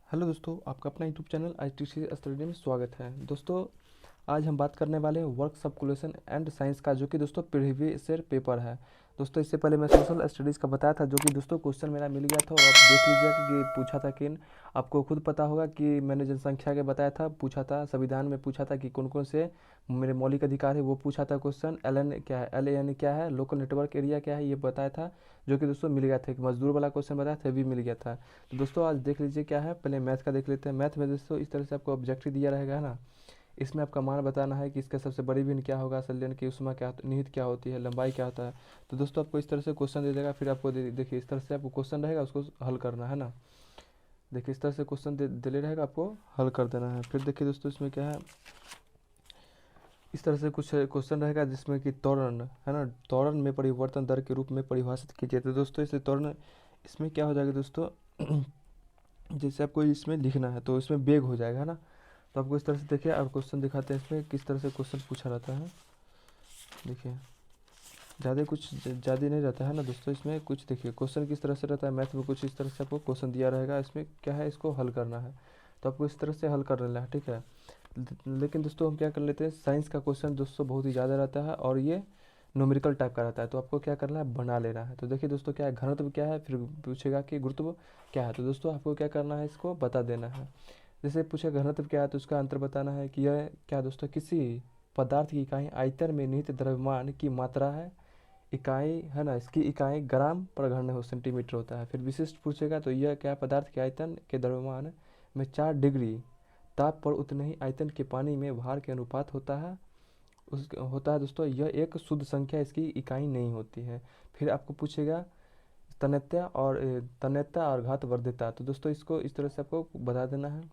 Hello दोस्तों, आपका अपना यूट्यूब चैनल ITC स्टडी में स्वागत है। दोस्तों, आज हम बात करने वाले हैं वर्क सबकुलेशन एंड साइंस का, जो कि दोस्तों प्रीवियस ईयर पेपर है। दोस्तों, इससे पहले मैं सोशल स्टडीज़ का बताया था, जो कि दोस्तों क्वेश्चन मेरा मिल गया था और आप देख लीजिए कि पूछा था कि आपको खुद पता होगा कि मैंने जनसंख्या के बताया था, पूछा था संविधान में, पूछा था कि कौन कौन से मेरे मौलिक अधिकार है, वो पूछा था क्वेश्चन। LN क्या है, LAN क्या है, लोकल नेटवर्क एरिया क्या है, ये बताया था, जो कि दोस्तों मिल गया था। एक मजदूर वाला क्वेश्चन बताया था, भी मिल गया था। तो दोस्तों आज देख लीजिए क्या है, पहले मैथ का देख लेते हैं। मैथ में दोस्तों इस तरह से आपको ऑब्जेक्टिव दिया रहेगा, है ना। इसमें आपका मान बताना है कि इसका सबसे बड़ी भिन्न क्या होगा, संलयन की उष्मा क्या निहित क्या होती है, लंबाई क्या होता है। तो दोस्तों आपको इस तरह से क्वेश्चन दे देगा, फिर आपको देखिए इस तरह से आपको क्वेश्चन रहेगा, उसको हल करना है ना। देखिए इस तरह से क्वेश्चन दे रहेगा, आपको हल कर देना है। फिर देखिए दोस्तों इसमें क्या है, इस तरह से कुछ क्वेश्चन रहेगा जिसमें कि त्वरण है ना, त्वरण में परिवर्तन दर के रूप में परिभाषित कीजिए। तो दोस्तों इसे त्वरण, इसमें क्या हो जाएगा दोस्तों जैसे आपको इसमें लिखना है तो इसमें बेग हो जाएगा, है ना। तो आपको इस तरह से देखिए, और क्वेश्चन दिखाते हैं इसमें किस तरह से क्वेश्चन पूछा रहता है। देखिए ज़्यादा नहीं रहता है ना दोस्तों, इसमें कुछ देखिए क्वेश्चन किस तरह से रहता है। मैथ में कुछ इस तरह से आपको क्वेश्चन दिया रहेगा, इसमें क्या है, इसको हल करना है। तो आपको इस तरह से हल कर लेना है, ठीक है। लेकिन दोस्तों हम क्या कर लेते हैं, साइंस का क्वेश्चन दोस्तों बहुत ही ज़्यादा रहता है और ये न्यूमेरिकल टाइप का रहता है। तो आपको क्या करना है, बना लेना है। तो देखिए दोस्तों क्या है, घनत्व क्या है, फिर पूछेगा कि गुरुत्व क्या है। तो दोस्तों आपको क्या करना है, इसको बता देना है। जैसे पूछे घनत्व क्या है, तो उसका अंतर बताना है कि यह क्या दोस्तों, किसी पदार्थ की इकाई आयतन में निहित द्रव्यमान की मात्रा है। इकाई है ना, इसकी इकाई ग्राम पर घन हो सेंटीमीटर होता है। फिर विशिष्ट पूछेगा तो यह क्या पदार्थ के आयतन के द्रव्यमान में 4 डिग्री ताप पर उतने ही आयतन के पानी में भार के अनुपात होता है, उस होता है दोस्तों। यह एक शुद्ध संख्या, इसकी इकाई नहीं होती है। फिर आपको पूछेगा तन्यता और घात वर्धिता। तो दोस्तों इसको इस तरह से आपको बता देना है।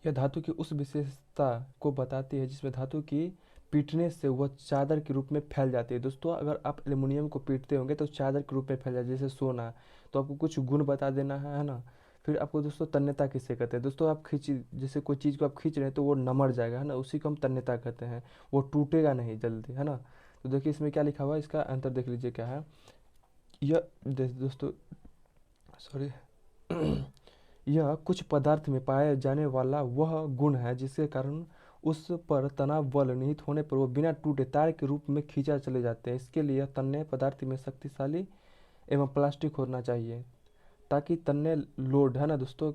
यह धातु की उस विशेषता को बताती है जिसमें धातु की पीटने से वह चादर के रूप में फैल जाती है। दोस्तों अगर आप एल्युमिनियम को पीटते होंगे तो चादर के रूप में फैल जाए, जैसे सोना। तो आपको कुछ गुण बता देना है ना। फिर आपको दोस्तों तन्यता किसे कहते हैं, दोस्तों आप खींच, जैसे कोई चीज़ को आप खींच रहे हैं तो वो नमर जाएगा, है ना, उसी को हम तन्यता कहते हैं। वो टूटेगा नहीं जल्दी, है ना। तो देखिए इसमें क्या लिखा हुआ है, इसका आंसर देख लीजिए क्या है। यह दोस्तों सॉरी यह कुछ पदार्थ में पाया जाने वाला वह गुण है जिसके कारण उस पर तनाव बल निहित होने पर वो बिना टूटे तार के रूप में खींचा चले जाते हैं। इसके लिए तन्य पदार्थ में शक्तिशाली एवं प्लास्टिक होना चाहिए, ताकि तन्य लोड है ना दोस्तों,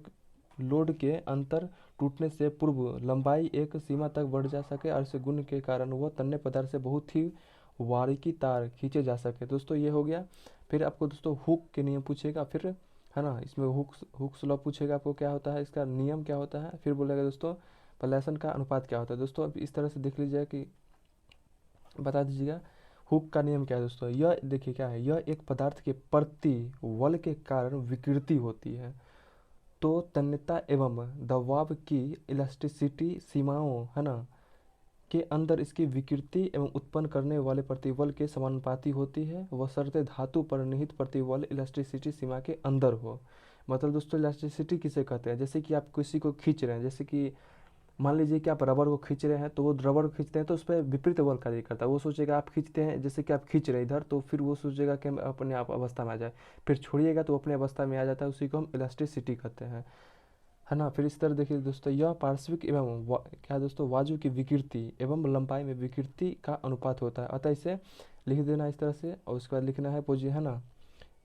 लोड के अंतर टूटने से पूर्व लंबाई एक सीमा तक बढ़ जा सके और इस गुण के कारण वह तन्य पदार्थ से बहुत ही बारीकी तार खींचे जा सके। दोस्तों ये हो गया। फिर आपको दोस्तों हुक के नियम पूछेगा, फिर है ना, इसमें हुक्स लॉ पूछेगा, आपको क्या होता है, इसका नियम क्या होता है। फिर बोलेगा दोस्तों पलायसन का अनुपात क्या होता है। दोस्तों अब इस तरह से देख लीजिए कि बता दीजिएगा हुक का नियम क्या है। दोस्तों यह देखिए क्या है, यह एक पदार्थ के प्रति बल के कारण विकृति होती है। तो तन्यता एवं दबाव की इलास्टिसिटी सीमाओं है ना के अंदर इसकी विकृति एवं उत्पन्न करने वाले प्रतिबल के समानुपाती होती है, वह शर्तें धातु पर निहित प्रतिबल इलास्टिसिटी सीमा के अंदर हो। मतलब दोस्तों इलास्टिसिटी किसे कहते हैं, जैसे कि आप किसी को खींच रहे हैं, जैसे कि मान लीजिए कि आप रबर को खींच रहे हैं, तो वो रबर को खींचते हैं तो उस पर विपरीत बल कार्य करता है। वो सोचेगा आप खींचते हैं, जैसे कि आप खींच रहे हैं इधर, तो फिर वो सोचेगा कि हम अपने आप अवस्था में आ जाए। फिर छोड़िएगा तो अपने अवस्था में आ जाता है, उसी को हम इलास्टिसिटी कहते हैं, है ना। फिर इस तरह देखिए दोस्तों, यह पार्श्विक एवं क्या दोस्तों वायु की विकृति एवं लंबाई में विकृति का अनुपात होता है। अतः इसे लिख देना इस तरह से, और उसके बाद लिखना है पोजी, है ना,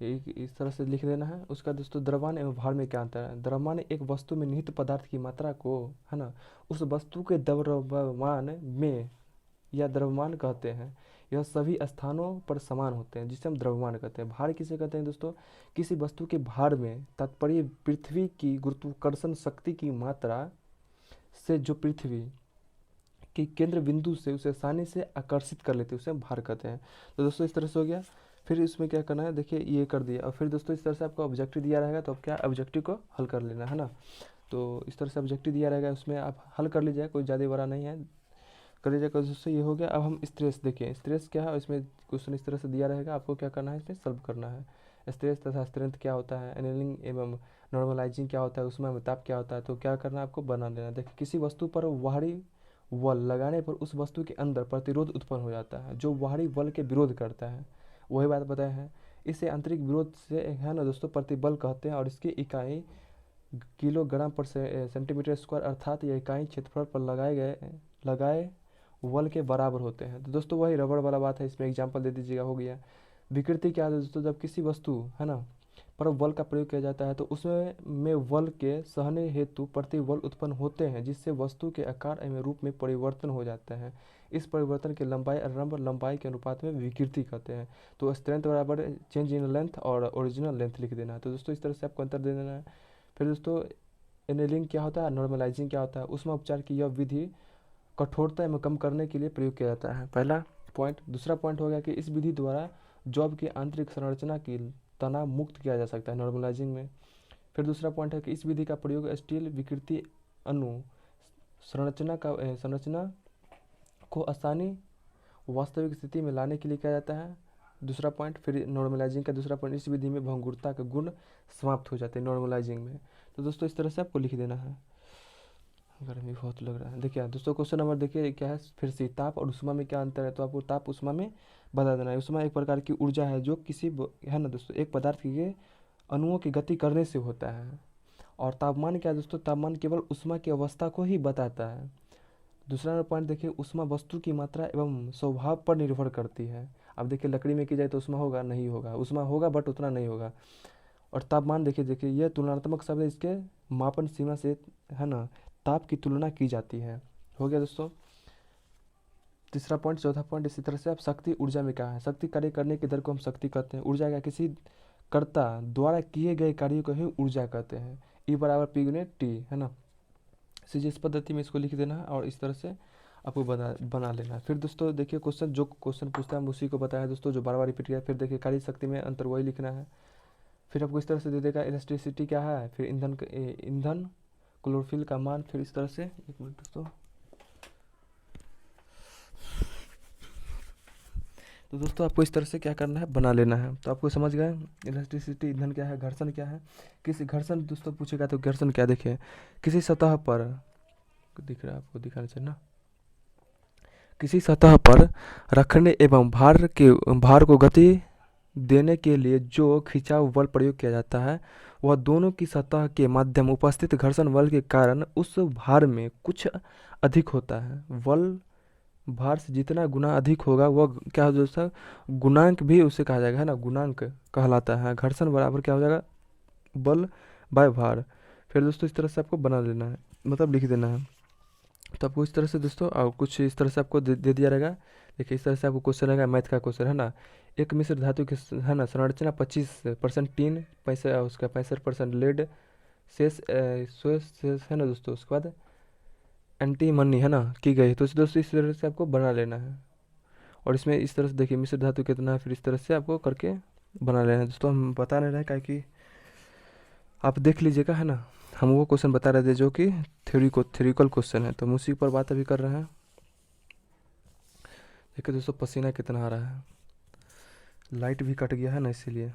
इस तरह से लिख देना है। उसका दोस्तों द्रव्यमान एवं भार में क्या अंतर है। द्रव्यमान एक वस्तु में निहित पदार्थ की मात्रा को, है ना, उस वस्तु के द्रव्यमान में या द्रव्यमान कहते हैं। यह सभी स्थानों पर समान होते हैं, जिसे हम द्रव्यमान कहते हैं। भार किसे कहते हैं दोस्तों, किसी वस्तु के भार में तात्पर्य पृथ्वी की गुरुत्वाकर्षण शक्ति की मात्रा से जो पृथ्वी कि केंद्र बिंदु से उसे आसानी से आकर्षित कर लेते हैं, उसे हम भार कहते हैं। तो दोस्तों इस तरह से हो गया। फिर इसमें क्या करना है, देखिए ये कर दिया, और फिर दोस्तों इस तरह से आपको ऑब्जेक्टिव दिया रहेगा, तो अब क्या ऑब्जेक्टिव को हल कर लेना है ना। तो इस तरह से ऑब्जेक्टिव दिया रहेगा, उसमें आप हल कर लीजिए, कोई ज़्यादा बड़ा नहीं है, कर लीजिए। दोस्तों ये हो गया। अब हम स्ट्रेस देखें, स्ट्रेस क्या है, इसमें क्वेश्चन इस तरह से दिया रहेगा, आपको क्या करना है, इसमें सॉल्व करना है। स्ट्रेस तथा स्ट्रेंथ क्या होता है, एनिलिंग एवं नॉर्मलाइजिंग क्या होता है, उसमें ताप क्या होता है। तो क्या करना है, आपको बना देना। देखिए किसी वस्तु पर बाहरी बल लगाने पर उस वस्तु के अंदर प्रतिरोध उत्पन्न हो जाता है जो बाहरी बल के विरोध करता है, वही बात बताए हैं। इसे आंतरिक विरोध से है ना दोस्तों प्रतिबल कहते हैं, और इसकी इकाई किलोग्राम पर सेंटीमीटर स्क्वायर अर्थात यह इकाई क्षेत्रफल पर लगाए बल के बराबर होते हैं। तो दोस्तों वही रबड़ वाला बात है, इसमें एग्जांपल दे दीजिएगा, हो गया। विकृति क्या है दोस्तों, जब किसी वस्तु है ना पर बल का प्रयोग किया जाता है तो उसमें बल के सहने हेतु प्रतिबल उत्पन्न होते हैं, जिससे वस्तु के आकार एवं रूप में परिवर्तन हो जाता है। इस परिवर्तन के लंबाई और लंबाई के अनुपात में विकृति कहते हैं। तो स्ट्रेंथ बराबर चेंज इन लेंथ और ओरिजिनल लेंथ लिख देना है। तो दोस्तों इस तरह से आपको अंतर दे देना है। फिर दोस्तों एनेलिंग क्या होता है, नॉर्मलाइजिंग क्या होता है, उसमें उपचार की यह विधि कठोरता एवं कम करने के लिए प्रयोग किया जाता है, पहला पॉइंट। दूसरा पॉइंट हो गया कि इस विधि द्वारा जॉब की आंतरिक संरचना की तनाव मुक्त किया जा सकता है नॉर्मलाइजिंग में। फिर दूसरा पॉइंट है कि इस विधि का प्रयोग स्टील विकृति अणु संरचना को आसानी वास्तविक स्थिति में लाने के लिए किया जाता है, दूसरा पॉइंट। फिर नॉर्मलाइजिंग का दूसरा पॉइंट, इस विधि में भंगुरता के गुण समाप्त हो जाते हैं नॉर्मलाइजिंग में। तो दोस्तों इस तरह से आपको लिख देना है। गर्मी बहुत लग रहा है। देखिए दोस्तों क्वेश्चन नंबर देखिए क्या है, फिर से ताप और उष्मा में क्या अंतर है, तो आपको ताप उष्मा में बता देना है। उष्मा एक प्रकार की ऊर्जा है जो किसी है ना दोस्तों एक पदार्थ के अणुओं की गति करने से होता है। और तापमान क्या है दोस्तों, तापमान केवल उष्मा की अवस्था को ही बताता है। दूसरा पॉइंट देखिए, उष्मा वस्तु की मात्रा एवं स्वभाव पर निर्भर करती है। अब देखिए लकड़ी में की जाए तो उष्मा होगा नहीं होगा, उष्मा होगा बट उतना नहीं होगा। और तापमान देखिए यह तुलनात्मक शब्द है, इसके मापन सीमा से है ना ताप की तुलना की जाती है। हो गया दोस्तों तीसरा पॉइंट। चौथा पॉइंट इसी तरह से आप शक्ति ऊर्जा में क्या है, शक्ति कार्य करने की दर को हम शक्ति कहते हैं। ऊर्जा क्या, किसी कर्ता द्वारा किए गए कार्य को ही ऊर्जा कहते हैं। ई बराबर पी गुने टी है ना, इस पद्धति में इसको लिख देना है और इस तरह से आपको बना लेना है। फिर दोस्तों देखिए क्वेश्चन जो क्वेश्चन पूछता है हम उसी को बताया दोस्तों, जो बार बार रिपीट किया। फिर देखिए कार्य शक्ति में अंतर वही लिखना है। फिर आपको इस तरह से दे देगा इलेक्ट्रिसिटी क्या है, फिर ईंधन क्लोरोफिल का मान। फिर इस तरह से एक मिनट दोस्तों, तो दोस्तों आपको इस तरह से क्या करना है, बना लेना है। तो आपको समझ गए इलेक्ट्रिसिटी, ईंधन क्या है, घर्षण क्या है। किसी घर्षण दोस्तों पूछेगा तो घर्षण क्या, देखिए किसी सतह पर दिख रहा है आपको, दिखाना चाहिए ना, किसी सतह पर रखने एवं भार को गति देने के लिए जो खिंचाव बल प्रयोग किया जाता है वह दोनों की सतह के माध्यम उपस्थित घर्षण बल के कारण उस भार में कुछ अधिक होता है। बल भार से जितना गुना अधिक होगा वह क्या हो दोस्तों, गुणांक भी उसे कहा जाएगा है ना, गुणांक कहलाता है। घर्षण बराबर क्या हो जाएगा, बल बाय भार। फिर दोस्तों इस तरह से आपको बना लेना है, मतलब लिख देना है। तो आपको इस तरह से दोस्तों और कुछ इस तरह से आपको दे दिया रहेगा। देखिए इस तरह से आपको क्वेश्चन रहेगा, मैथ का क्वेश्चन है ना। एक मिश्र धातु की है ना संरचना 25% टीन, पैसा उसका 65% लेड, शेष है ना दोस्तों। उसके बाद एंटीमनी है ना की गई। तो दोस्तों इस तरह से आपको बना लेना है। और इसमें इस तरह से देखिए मिश्र धातु कितना है, फिर इस तरह से आपको करके बना लेना है। दोस्तों हम बता नहीं रहे क्या कि आप देख लीजिएगा है ना, हम वो क्वेश्चन बता रहे थे जो कि थ्योरिकल क्वेश्चन है, तो हम उसी पर बात अभी कर रहे हैं। देखिए दोस्तों पसीना कितना आ रहा है, लाइट भी कट गया है ना इसीलिए।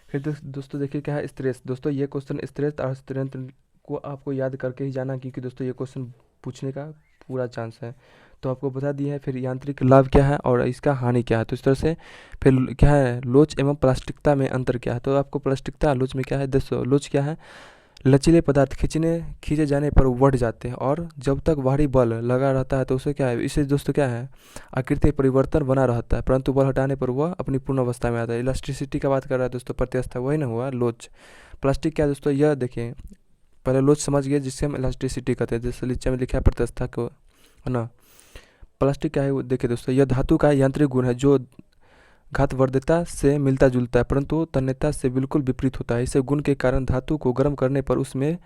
फिर दोस्तों देखिए क्या है स्ट्रेस। दोस्तों ये क्वेश्चन स्ट्रेस और स्ट्रेंथ को आपको याद करके ही जाना, क्योंकि दोस्तों ये क्वेश्चन पूछने का पूरा चांस है। तो आपको बता दिया है। फिर यांत्रिक लाभ क्या है और इसका हानि क्या है, तो इस तरह से। फिर क्या है लोच एवं प्लास्टिकता में अंतर क्या है, तो आपको प्लास्टिकता लोच में क्या है। दोस्तों लोच क्या है, लचीले पदार्थ खींचे जाने पर बढ़ जाते हैं और जब तक भारी बल लगा रहता है तो उसे क्या है, इसे दोस्तों क्या है आकृति परिवर्तन बना रहता है, परंतु बल हटाने पर वह अपनी पूर्ण अवस्था में आता है। इलास्टिसिटी का बात कर रहा है दोस्तों, प्रत्यवस्था वही ना हुआ लोच। प्लास्टिक क्या है दोस्तों, यह देखिए पहले लोच समझ गए जिससे हम इलास्टिसिटी कहते हैं, जैसे नीचे में लिखा है प्रत्यवस्था को है ना। प्लास्टिक क्या है वो देखिए दोस्तों, यह धातु का यांत्रिक गुण है जो घातवर्धता से मिलता जुलता है परंतु तन्यता से बिल्कुल विपरीत होता है। इसे गुण के कारण धातु को गर्म करने पर उसमें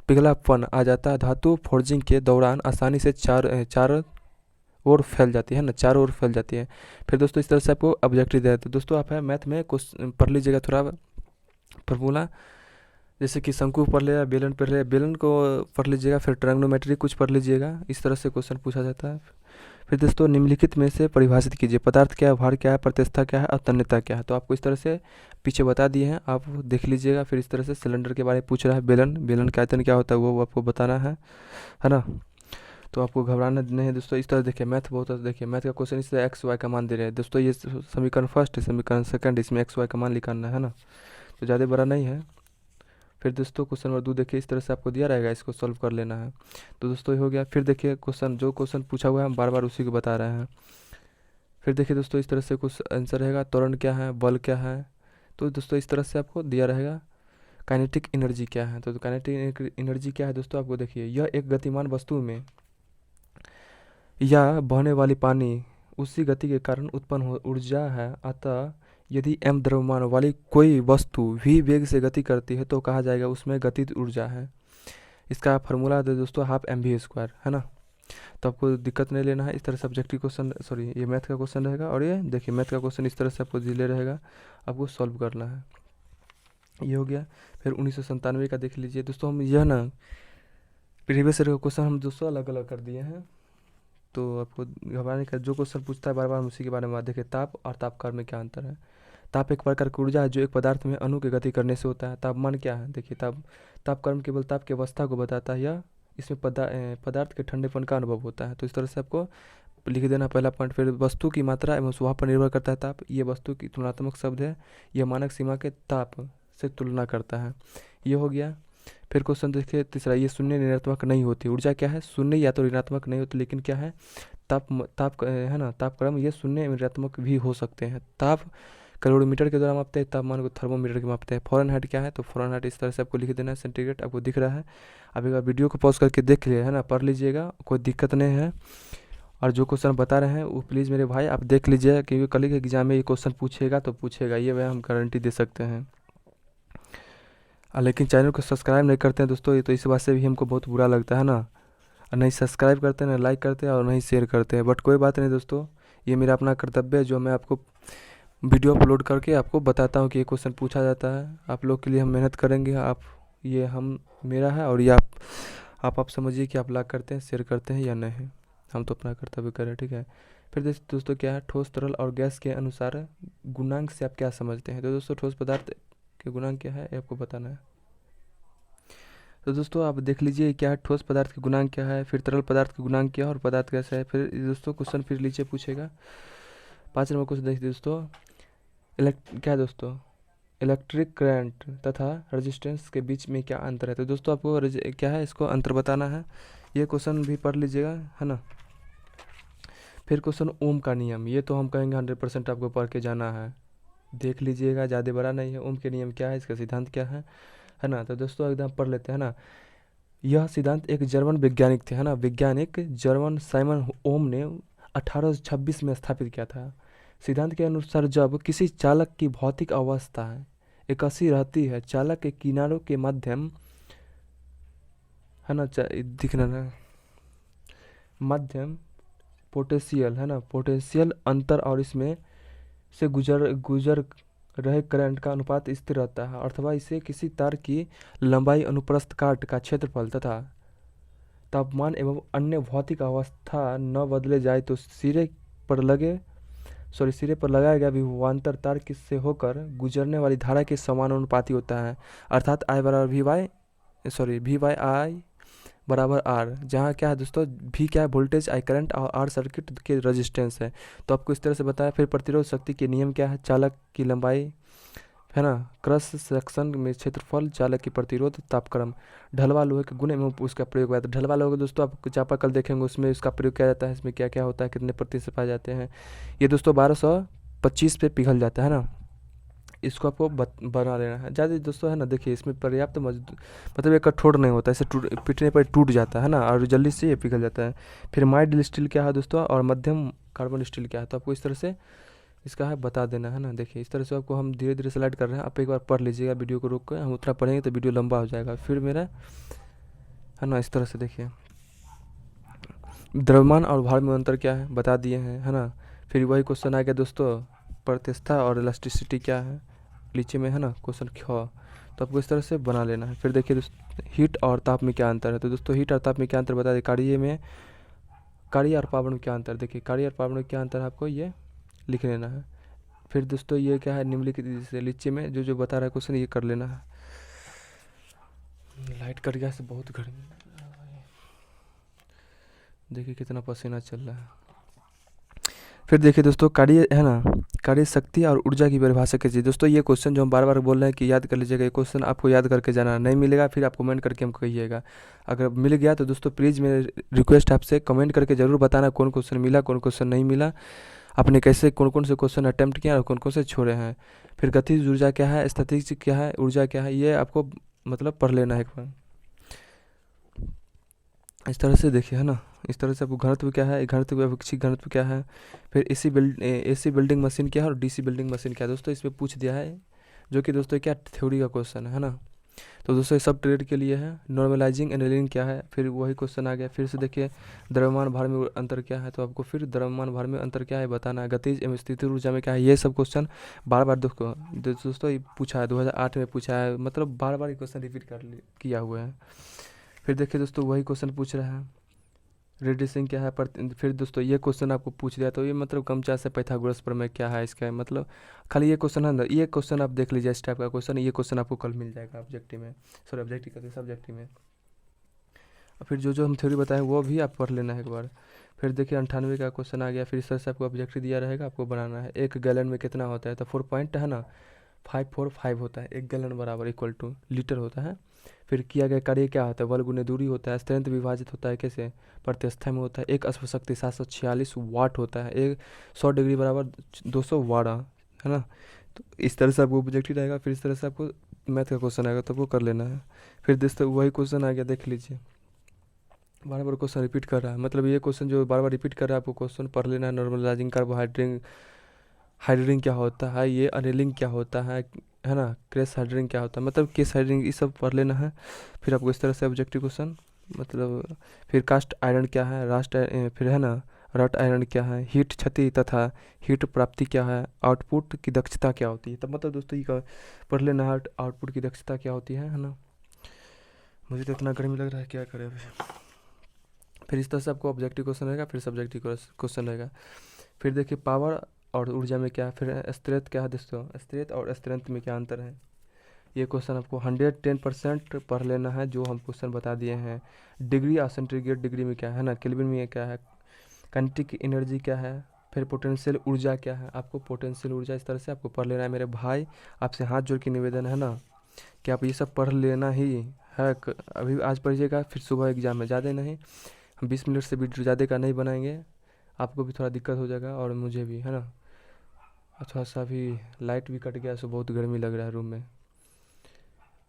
पिघलापन आ जाता है। धातु फोर्जिंग के दौरान आसानी से चार ओर फैल जाती है ना, चारों ओर फैल जाती है। फिर दोस्तों इस तरह से आपको ऑब्जेक्टिव दिया है। तो दोस्तों आप है मैथ में क्वेश्चन पढ़ लीजिएगा थोड़ा फॉर्मूला, जैसे कि शंकु पढ़ लिया, बेलन पढ़ लिया, बेलन को पढ़ लीजिएगा, फिर ट्रायंगोनोमेट्री कुछ पढ़ लीजिएगा। इस तरह से क्वेश्चन पूछा जाता है। फिर दोस्तों निम्नलिखित में से परिभाषित कीजिए, पदार्थ क्या है, भार क्या है, प्रत्यवस्था क्या है और तन्यता क्या है। तो आपको इस तरह से पीछे बता दिए हैं, आप देख लीजिएगा। फिर इस तरह से सिलेंडर के बारे में पूछ रहा है, बेलन का आयतन क्या होता है वो आपको बताना है ना। तो आपको घबराना नहीं है दोस्तों। इस तरह देखिए मैथ बहुत देखिए मैथ का क्वेश्चन इससे एक्स वाई का मान दे रहे हैं दोस्तों। ये समीकरण फर्स्ट, समीकरण सेकंड, इसमें एक्स वाई का मान निकालना है ना, तो ज़्यादा बड़ा नहीं है। फिर दोस्तों क्वेश्चन नंबर 2 देखिए, इस तरह से आपको दिया रहेगा, इसको सॉल्व कर लेना है। तो दोस्तों ये हो गया। फिर देखिए जो क्वेश्चन पूछा हुआ है हम बार बार उसी को बता रहे हैं। फिर देखिए दोस्तों इस तरह से कुछ आंसर रहेगा, त्वरण क्या है, बल क्या है। तो दोस्तों इस तरह से आपको दिया रहेगा। काइनेटिक एनर्जी क्या है, तो काइनेटिक एनर्जी क्या है दोस्तों, आपको देखिए, यह एक गतिमान वस्तु में या बहने वाली पानी उसी गति के कारण उत्पन्न हो ऊर्जा है। अतः यदि m द्रव्यमान वाली कोई वस्तु v वेग से गति करती है तो कहा जाएगा उसमें गतिज ऊर्जा है। इसका फार्मूला है दोस्तों हाफ mv², है ना। तो आपको दिक्कत नहीं लेना है। इस तरह सब्जेक्टिव क्वेश्चन, सॉरी ये मैथ का क्वेश्चन रहेगा, और ये देखिए मैथ का क्वेश्चन इस तरह से आपको दिले रहेगा, आपको सॉल्व करना है। ये हो गया। फिर 1997 का देख लीजिए दोस्तों, हम यह ना प्रीवियस ईयर का क्वेश्चन हम दोस्तों अलग अलग कर दिए हैं, तो आपको घबराने का, जो क्वेश्चन पूछता है बार बार उसी के बारे में देखिए। ताप और तापक्रम में क्या अंतर है। ताप एक प्रकार की ऊर्जा है जो एक पदार्थ में अणु की गति करने से होता है। तापमान क्या है, देखिए तापक्रम केवल ताप की अवस्था को बताता है, या इसमें पदार्थ के ठंडेपन का अनुभव होता है। तो इस तरह से आपको लिख देना पहला पॉइंट। फिर वस्तु की मात्रा एवं स्वभाव पर निर्भर करता है ताप, ये वस्तु की तुलनात्मक शब्द है, यह मानक सीमा के ताप से तुलना करता है। ये हो गया। फिर क्वेश्चन देखिए तीसरा, ये शून्य ऋणात्मक नहीं होती। ऊर्जा क्या है, शून्य या तो ऋणात्मक नहीं होती, लेकिन क्या है, ताप है ना, तापक्रम ये शून्य ऋणात्मक भी हो सकते हैं। ताप कैलोरीमीटर के द्वारा मापते हैं, तापमान को थर्मोमीटर के मापते हैं। फ़ारेनहाइट क्या है, तो फ़ारेनहाइट इस तरह से आपको लिख देना है। सेंटीग्रेड आपको दिख रहा है, अब एक बार वीडियो को पॉज करके देख लिया है ना, पढ़ लीजिएगा, कोई दिक्कत नहीं है। और जो क्वेश्चन बता रहे हैं वो प्लीज़ मेरे भाई आप देख लीजिएगा, क्योंकि कल के एग्जाम में ये क्वेश्चन पूछेगा तो पूछेगा, ये वह हम गारंटी दे सकते हैं। लेकिन चैनल को सब्सक्राइब नहीं करते हैं दोस्तों, ये तो इस बात से भी हमको बहुत बुरा लगता है ना, और नहीं सब्सक्राइब करते हैं, ना लाइक करते हैं, और नहीं शेयर करते हैं। बट कोई बात नहीं दोस्तों, ये मेरा अपना कर्तव्य है जो मैं आपको वीडियो अपलोड करके आपको बताता हूँ कि ये क्वेश्चन पूछा जाता है। आप लोग के लिए हम मेहनत करेंगे, आप ये हम मेरा है, और ये आप समझिए कि आप लाइक करते हैं, शेयर करते हैं या नहीं, हम तो अपना कर्तव्य करें, ठीक है। फिर दोस्तों क्या है, ठोस तरल और गैस के अनुसार गुणांक से आप क्या समझते हैं। तो दोस्तों ठोस पदार्थ के गुणांक क्या है, ये आपको बताना है। तो दोस्तों आप देख लीजिए क्या है, ठोस पदार्थ के गुणांक क्या है, फिर तरल पदार्थ के गुणांक क्या है, और पदार्थ कैसा है। फिर दोस्तों क्वेश्चन फिर नीचे पूछेगा 5 नंबर क्वेश्चन देखिए दोस्तों, क्या है दोस्तों, इलेक्ट्रिक करंट तथा रेजिस्टेंस के बीच में क्या अंतर है। तो दोस्तों आपको क्या है, इसको अंतर बताना है। ये क्वेश्चन भी पढ़ लीजिएगा, है ना। फिर क्वेश्चन ओम का नियम, ये तो हम कहेंगे 100% आपको पढ़ के जाना है, देख लीजिएगा, ज़्यादा बड़ा नहीं है। ओम के नियम क्या है, इसका सिद्धांत क्या है ना। तो दोस्तों एकदम पढ़ लेते हैं ना। यह सिद्धांत एक जर्मन वैज्ञानिक थे, है ना, वैज्ञानिक जर्मन साइमन ओम ने 1826 में स्थापित किया था। सिद्धांत के अनुसार जब किसी चालक की भौतिक अवस्था एक ऐसी रहती है, चालक के किनारों के माध्यम, है ना, दिखना ना, माध्यम पोटेंशियल, है ना, पोटेंशियल अंतर और इसमें से गुजर रहे करंट का अनुपात स्थिर रहता है, अथवा इसे किसी तार की लंबाई अनुप्रस्थ काट का क्षेत्रफल तथा तापमान एवं अन्य भौतिक अवस्था न बदले जाए तो सिरे पर लगाया गया विभवांतर तार किससे होकर गुजरने वाली धारा के समानुपाती होता है, अर्थात वी बाई आई बराबर आर, जहाँ क्या है दोस्तों, भी क्या है वोल्टेज, आई करंट, और आर सर्किट के रेजिस्टेंस है। तो आपको इस तरह से बताया। फिर प्रतिरोध शक्ति के नियम क्या है, चालक की लंबाई, है ना, क्रॉस सेक्शन में क्षेत्रफल, चालक की प्रतिरोध, तापक्रम, ढलवा लोहे के गुण एवं उसका प्रयोग हुआ था। ढलवा लोहे दोस्तों आप चापाकल देखेंगे, उसमें इसका प्रयोग किया जाता है, इसमें क्या क्या होता है, कितने प्रतिशत पाए जाते हैं। ये दोस्तों 1225 पे पिघल जाता है ना, इसको आपको बना लेना है ज़्यादा दोस्तों, है ना। देखिए इसमें पर्याप्त मतलब ये कठोर नहीं होता, इसे पीटने पर टूट जाता है ना, और जल्दी से ये पिघल जाता है। फिर माइल्ड स्टील क्या है दोस्तों, और मध्यम कार्बन स्टील क्या है, तो आपको इस तरह से इसका है बता देना, है ना। देखिए इस तरह से आपको हम धीरे धीरे स्लाइड कर रहे हैं, आप एक बार पढ़ लीजिएगा वीडियो को रोक कर, हम उतना पढ़ेंगे तो वीडियो लंबा हो जाएगा फिर मेरा, है ना। इस तरह से देखिए द्रव्यमान और भार में अंतर क्या है बता दिए हैं, है ना। फिर वही क्वेश्चन आ गया दोस्तों, प्रत्यस्थता और इलास्टिसिटी क्या है नीचे में, है ना, क्वेश्चन क्यों, तो आपको इस तरह से बना लेना है। फिर देखिए हीट और ताप में क्या अंतर है, तो दोस्तों हीट और ताप में क्या अंतर बता दें। कार्य और पावरण में क्या अंतर, देखिए कार्य और पावरण में क्या अंतर है आपको ये लिख लेना है। फिर दोस्तों ये क्या है, निम्नलिखित जैसे नीचे में जो जो बता रहा है क्वेश्चन ये कर लेना है। लाइट कट गया से बहुत गर्मी, देखिए कितना पसीना चल रहा है। फिर देखिए दोस्तों, कार्य है ना, कार्य शक्ति और ऊर्जा की परिभाषा कीजिए। दोस्तों ये क्वेश्चन जो हम बार बार बोल रहे हैं कि याद कर लीजिएगा, ये क्वेश्चन आपको याद करके जाना, नहीं मिलेगा फिर आप कमेंट करके हमको कहिएगा। अगर मिल गया तो दोस्तों प्लीज़ मेरे रिक्वेस्ट आपसे कमेंट करके ज़रूर बताना कौन क्वेश्चन मिला, कौन क्वेश्चन नहीं मिला, आपने कैसे कौन कौन से क्वेश्चन अटैम्प्ट किया और कौन कौन से छोड़े हैं। फिर गतिज ऊर्जा क्या है, स्थितिज क्या है, ऊर्जा क्या है, ये आपको मतलब पढ़ लेना है एक बार। इस तरह से देखिए है ना, इस तरह से आपको घनत्व क्या है, घनत्व अपेक्षित घनत्व क्या है, फिर एसी बिल्डिंग मशीन क्या है और डीसी बिल्डिंग मशीन क्या है। दोस्तों इसमें पूछ दिया है, जो कि दोस्तों क्या थ्योरी का क्वेश्चन है ना। तो दोस्तों ये सब ट्रेड के लिए है। नॉर्मलाइजिंग एनलिंग क्या है, फिर वही क्वेश्चन आ गया। फिर से देखिए, द्रव्यमान भार में अंतर क्या है, तो आपको फिर द्रव्यमान भार में अंतर क्या है बताना है। गतिज एवं स्थितिज ऊर्जा में क्या है, ये सब क्वेश्चन बार बार दोस्तों ये पूछा है, 2008 में पूछा है, मतलब बार बार ये क्वेश्चन रिपीट किया हुआ है। फिर देखिए दोस्तों, वही क्वेश्चन पूछ रहा है, रेडिएशन क्या है पर। फिर दोस्तों ये क्वेश्चन आपको पूछ दिया, तो ये मतलब कम चार्ज से पाइथागोरस प्रमेय क्या है, इसका मतलब खाली ये क्वेश्चन है ना, ये क्वेश्चन आप देख लीजिए, इस टाइप का क्वेश्चन, ये क्वेश्चन आपको कल मिल जाएगा ऑब्जेक्टिव में, सॉरी ऑब्जेक्टिव करते सब्जेक्टिव में। और फिर जो जो हम थ्योरी बताएं वो भी आप पढ़ लेना है एक बार। फिर देखिए 98 का क्वेश्चन आ गया। फिर इस तरह से आपको ऑब्जेक्टिव दिया रहेगा, आपको बनाना है। 1 गैलन में कितना होता है, तो 4 पॉइंट है ना 545 होता है। 1 गैलन बराबर इक्वल टू लीटर होता है। फिर किया गया कार्य क्या होता है, बल गुने दूरी होता है। स्ट्रेंथ विभाजित होता है कैसे, प्रतिस्थाय में होता है। एक अश्व शक्ति 746 वाट होता है। एक 100 डिग्री बराबर 200 वाट है ना। तो इस तरह से आपको ऑब्जेक्टिव रहेगा। फिर इस तरह से आपको मैथ का क्वेश्चन आएगा, तो वो कर लेना है। फिर दोस्तों वही क्वेश्चन आ गया, देख लीजिए, बार बार क्वेश्चन रिपीट कर रहा है, मतलब ये क्वेश्चन जो बार बार रिपीट कर रहा है आपको क्वेश्चन पढ़ लेना है। नॉर्मलाइजिंग कार्बोहाइड्रेट हाइड्रिंग क्या होता है, ये अनिलिंग क्या होता है ना, क्रेस हाइड्रिंग क्या होता है, मतलब केस हाइड्रिंग, ये सब पढ़ लेना है। फिर आपको इस तरह से ऑब्जेक्टिव क्वेश्चन मतलब। फिर कास्ट आयरन क्या है, फिर है ना रट आयरन क्या है, हीट क्षति तथा हीट प्राप्ति क्या है, आउटपुट की दक्षता क्या होती है। तब मतलब दोस्तों ये पढ़ लेना है, आउटपुट की दक्षता क्या होती है ना। मुझे तो इतना गर्मी लग रहा है, क्या करें अभी। फिर इस तरह से आपको ऑब्जेक्टिव क्वेश्चन रहेगा, फिर सब्जेक्टिव क्वेश्चन रहेगा। फिर देखिए पावर और ऊर्जा में क्या है, फिर स्ट्रेंथ क्या है दोस्तों, स्ट्रेंथ और स्ट्रेंथ में क्या अंतर है। ये क्वेश्चन आपको 110% पढ़ लेना है, जो हम क्वेश्चन बता दिए हैं। डिग्री और सेंटीग्रेड डिग्री में क्या है ना, केल्विन में क्या है, काइनेटिक एनर्जी क्या है, फिर पोटेंशियल ऊर्जा क्या है, आपको पोटेंशियल ऊर्जा इस तरह से आपको पढ़ लेना है। मेरे भाई आपसे हाथ जोड़ के निवेदन है ना कि आप ये सब पढ़ लेना ही है। अभी आज पढ़िएगा, फिर सुबह एग्जाम में ज़्यादा नहीं, हम 20 मिनट से वीडियो ज़्यादा का नहीं बनाएंगे, आपको भी थोड़ा दिक्कत हो जाएगा और मुझे भी है ना। अच्छा सा अभी लाइट भी कट गया, सो बहुत गर्मी लग रहा है रूम में।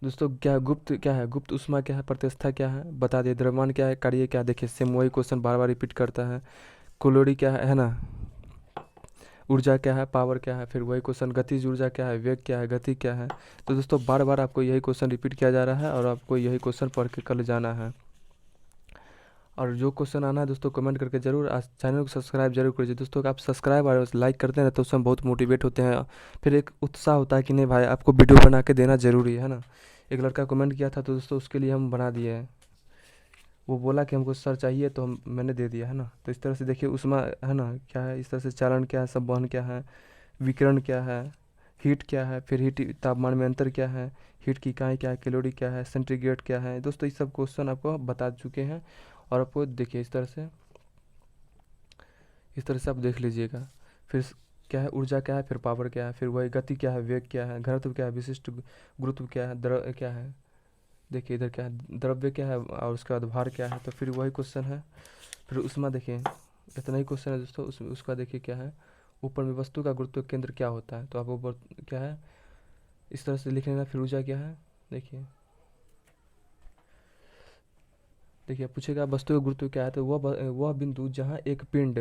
दोस्तों क्या है गुप्त उष्मा क्या है, प्रतिष्ठा क्या है बता दिए। द्रव्यमान क्या है, कार्य क्या है, देखिए सेम वही क्वेश्चन बार बार रिपीट करता है। क्लोरी क्या है ना, ऊर्जा क्या है, पावर क्या है, फिर वही क्वेश्चन। गतिज ऊर्जा क्या है, वेग क्या है, गति क्या है। तो दोस्तों बार बार आपको यही क्वेश्चन रिपीट किया जा रहा है और आपको यही क्वेश्चन पढ़ के कल जाना है। और जो क्वेश्चन आना है दोस्तों कमेंट करके जरूर, आज चैनल को सब्सक्राइब जरूर करिए दोस्तों। आप सब्सक्राइब और लाइक करते हैं तो उसमें बहुत मोटिवेट होते हैं, फिर एक उत्साह होता है कि नहीं भाई आपको वीडियो बना के देना ज़रूरी है ना। एक लड़का कमेंट किया था तो दोस्तों उसके लिए हम बना दिए हैं, वो बोला कि हमको सर चाहिए तो मैंने दे दिया है ना। तो इस तरह से देखिए उष्मा है ना क्या है, इस तरह से चालन क्या है, संवहन क्या है, विकिरण क्या है, हीट क्या है, फिर हीट तापमान में अंतर क्या है, हीट की इकाई क्या है, कैलोरी क्या है, सेंटीग्रेड क्या है। दोस्तों ये सब क्वेश्चन आपको बता चुके हैं और आपको देखिए इस तरह से आप देख लीजिएगा। फिर क्या है ऊर्जा क्या है, फिर पावर क्या है, फिर वही गति क्या है, वेग क्या है, घनत्व क्या है, विशिष्ट गुरुत्व क्या है, द्रव क्या है, देखिए इधर क्या है द्रव्य क्या है और उसके बाद भार क्या है। तो फिर वही क्वेश्चन है। फिर उष्मा देखिए, इतना ही क्वेश्चन है दोस्तों। उसका देखिए क्या है, ऊपर में वस्तु का गुरुत्व केंद्र क्या होता है, तो आप ऊपर क्या है इस तरह से लिख लेना। फिर ऊर्जा क्या है, देखिए पूछेगा वस्तु का गुरुत्व क्या है, तो वह बिंदु जहाँ एक पिंड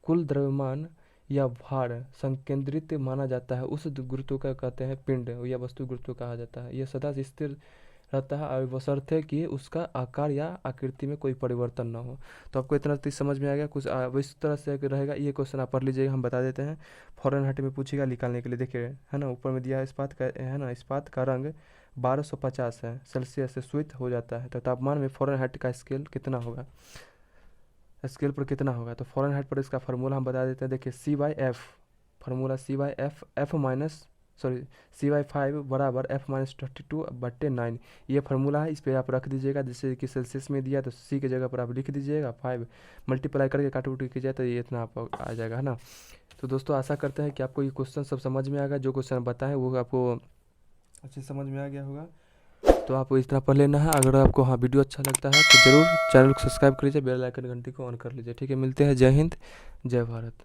कुल द्रव्यमान या भार संकेंद्रित माना जाता है, उस गुरुत्व का कहते हैं पिंड या वस्तु गुरुत्व कहा जाता है। यह सदा स्थिर रहता है और बशर्ते कि उसका आकार या आकृति में कोई परिवर्तन ना हो। तो आपको इतना चीज़ समझ में आ गया कुछ इस तरह से रहेगा। ये क्वेश्चन आप पढ़ लीजिएगा, हम बता देते हैं। फ़ॉरेनहाइट में पूछेगा निकालने के लिए, देखिए है ना ऊपर में दिया है इस्पात का है ना, इस्पात का रंग 1250 है सेल्सियस से श्वेत हो जाता है, तो तापमान में फ़ॉरेनहाइट का स्केल कितना होगा, स्केल पर कितना होगा। तो फ़ॉरेनहाइट पर इसका फार्मूला हम बता देते हैं, देखिए C/F, formula C/F, F minus sorry CY5 बराबर F-32/9। ये फार्मूला है, इस पे आप रख दीजिएगा। जैसे कि सेल्सियस में दिया तो C की जगह पर आप लिख दीजिएगा 5, मल्टीप्लाई करके काट उट की जाए तो ये इतना आप आ जाएगा, है ना। तो दोस्तों आशा करते हैं कि आपको ये क्वेश्चन सब समझ में आ गया। जो क्वेश्चन बताएं वो आपको अच्छे समझ में आ गया होगा, तो आप इस तरह पढ़ लेना है। अगर आपको हाँ वीडियो अच्छा लगता है तो ज़रूर चैनल को सब्सक्राइब कर लीजिए, बेल आइकन घंटी को ऑन कर लीजिए। ठीक है, मिलते हैं। जय हिंद, जय भारत।